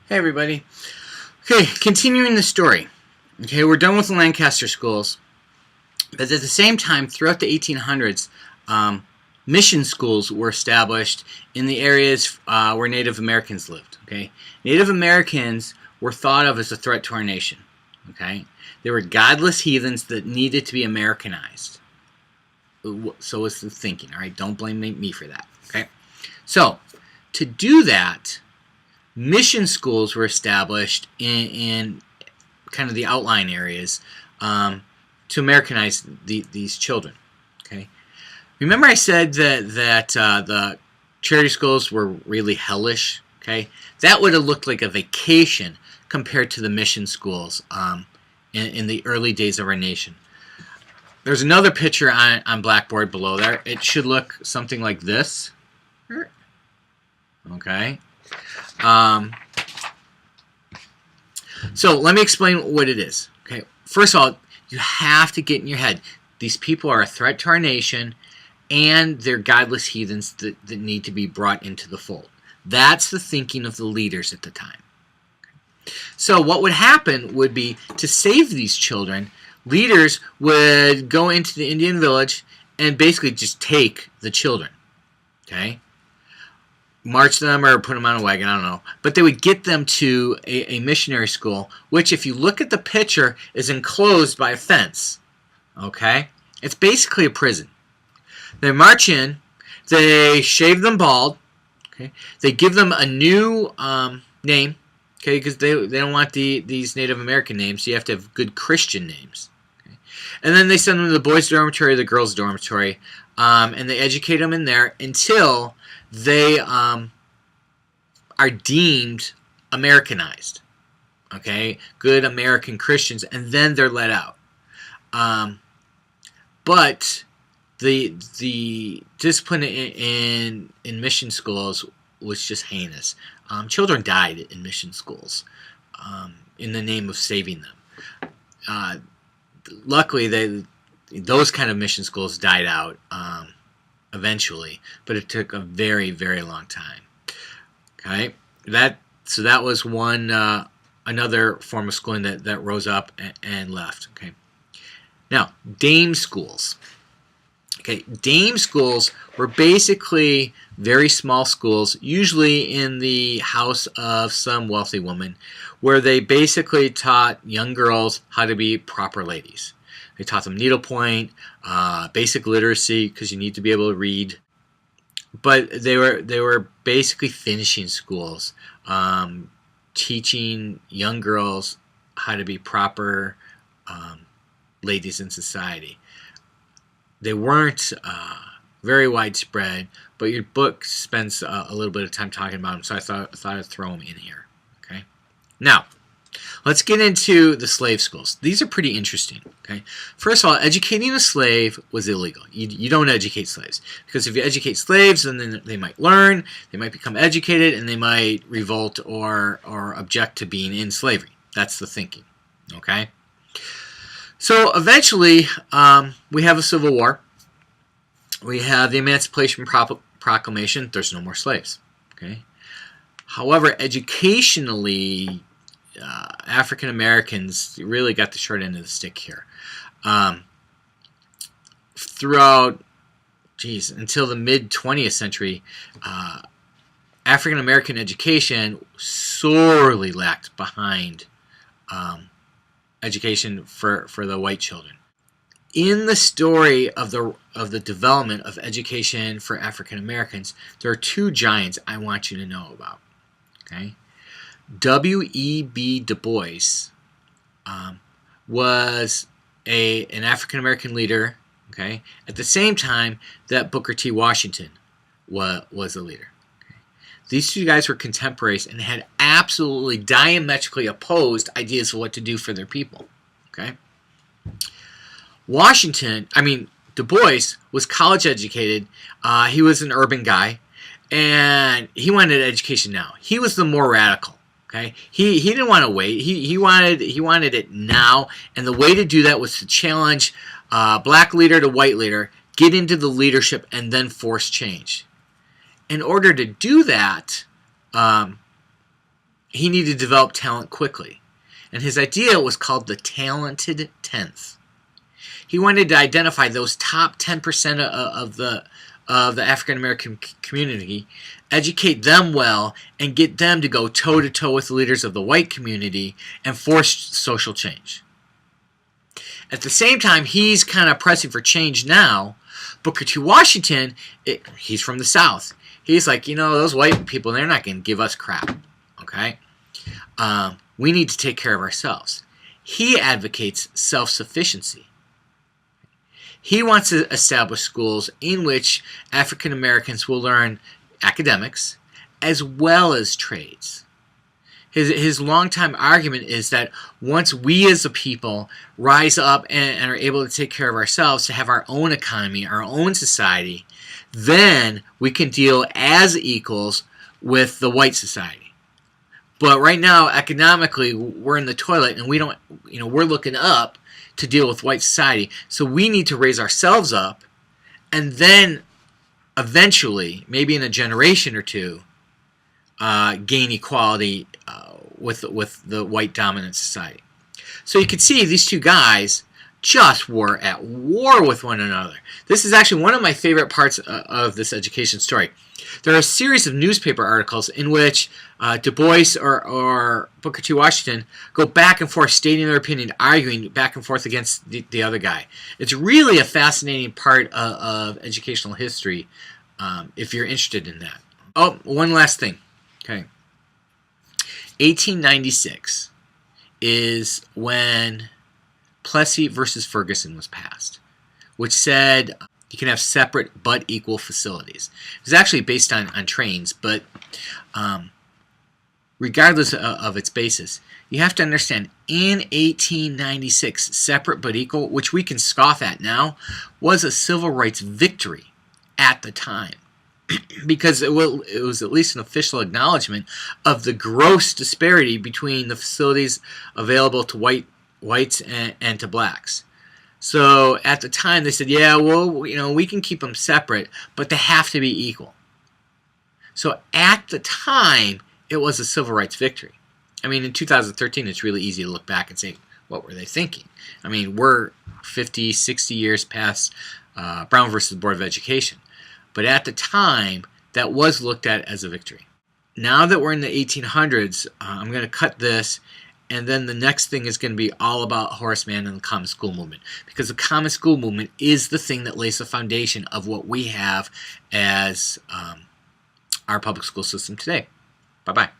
Hey everybody. Okay, continuing the story. Okay, we're done with the Lancaster schools, but at the same time, throughout the 1800s, mission schools were established in the areas where Native Americans lived. Okay, Native Americans were thought of as a threat to our nation. Okay, they were godless heathens that needed to be Americanized. So was the thinking. All right, don't blame me for that. Okay, so to do that, mission schools were established in kind of the outlying areas to Americanize these children. Okay, remember I said that the charity schools were really hellish. Okay, that would have looked like a vacation compared to the mission schools in the early days of our nation. There's another picture on Blackboard below there. It should look something like this. Okay. So let me explain what it is. Okay, first of all, you have to get in your head, these people are a threat to our nation, and they're godless heathens that need to be brought into the fold. That's the thinking of the leaders at the time. So what would happen would be, to save these children, leaders would go into the Indian village and basically just take the children. Okay? March them or put them on a wagon, I don't know. But they would get them to a missionary school, which, if you look at the picture, is enclosed by a fence. Okay? It's basically a prison. They march in, they shave them bald, okay? They give them a new name, okay, because they don't want these Native American names, so you have to have good Christian names. Okay? And then they send them to the boys' dormitory or the girls' dormitory, and they educate them in there until they are deemed Americanized, okay, good American Christians, and then they're let out. But the discipline in mission schools was just heinous. Children died in mission schools in the name of saving them. Luckily, those kind of mission schools died out eventually, but it took a very, very long time. Okay, so that was one another form of schooling that rose up and left. Okay, now dame schools. Okay, dame schools were basically very small schools, usually in the house of some wealthy woman, where they basically taught young girls how to be proper ladies. They taught them needlepoint, basic literacy, because you need to be able to read. But they were basically finishing schools, teaching young girls how to be proper ladies in society. They weren't very widespread, but your book spends a little bit of time talking about them, so I thought I'd throw them in here. Okay, now let's get into the slave schools. These are pretty interesting. Okay, first of all, educating a slave was illegal. You don't educate slaves, because if you educate slaves, then they might learn, they might become educated, and they might revolt or object to being in slavery. That's the thinking. Okay. So eventually, we have a civil war. We have the Emancipation Proclamation. There's no more slaves. Okay. However, educationally, African Americans really got the short end of the stick here. Throughout, until the mid 20th century, African American education sorely lagged behind education for the white children. In the story of the development of education for African Americans, there are two giants I want you to know about. Okay, W.E.B. Du Bois was an African American leader. Okay, at the same time that Booker T. Washington was a leader. These two guys were contemporaries and had absolutely diametrically opposed ideas of what to do for their people. Okay? Du Bois was college educated. He was an urban guy, and he wanted education now. He was the more radical. Okay? He didn't want to wait. He wanted it now, and the way to do that was to challenge black leader to white leader, get into the leadership, and then force change. In order to do that, he needed to develop talent quickly. And his idea was called the talented tenth. He wanted to identify those top 10% of the African American community, educate them well, and get them to go toe-to-toe with the leaders of the white community and force social change. At the same time, he's kind of pressing for change now. Booker T. Washington, he's from the South. He's like, those white people, they're not going to give us crap, okay? We need to take care of ourselves. He advocates self-sufficiency. He wants to establish schools in which African Americans will learn academics as well as trades. His longtime argument is that once we as a people rise up and are able to take care of ourselves, to have our own economy, our own society, then we can deal as equals with the white society. But right now, economically, we're in the toilet and we don't, we're looking up to deal with white society. So we need to raise ourselves up, and then eventually, maybe in a generation or two, gain equality with the white dominant society. So you can see these two guys just were at war with one another. This is actually one of my favorite parts of this education story. There are a series of newspaper articles in which Du Bois or Booker T. Washington go back and forth, stating their opinion, arguing back and forth against the other guy. It's really a fascinating part of educational history if you're interested in that. Oh, one last thing. Okay. 1896 is when Plessy versus Ferguson was passed, which said you can have separate but equal facilities. It was actually based on trains, but regardless of its basis, you have to understand, in 1896, separate but equal, which we can scoff at now, was a civil rights victory at the time. Because it was at least an official acknowledgement of the gross disparity between the facilities available to whites and to blacks. So at the time they said, yeah, well, we can keep them separate, but they have to be equal. So at the time, it was a civil rights victory. I mean, in 2013, it's really easy to look back and say, what were they thinking? I mean, we're 50, 60 years past Brown versus Board of Education. But at the time, that was looked at as a victory. Now that we're in the 1800s, I'm going to cut this, and then the next thing is going to be all about Horace Mann and the Common School Movement. Because the Common School Movement is the thing that lays the foundation of what we have as our public school system today. Bye-bye.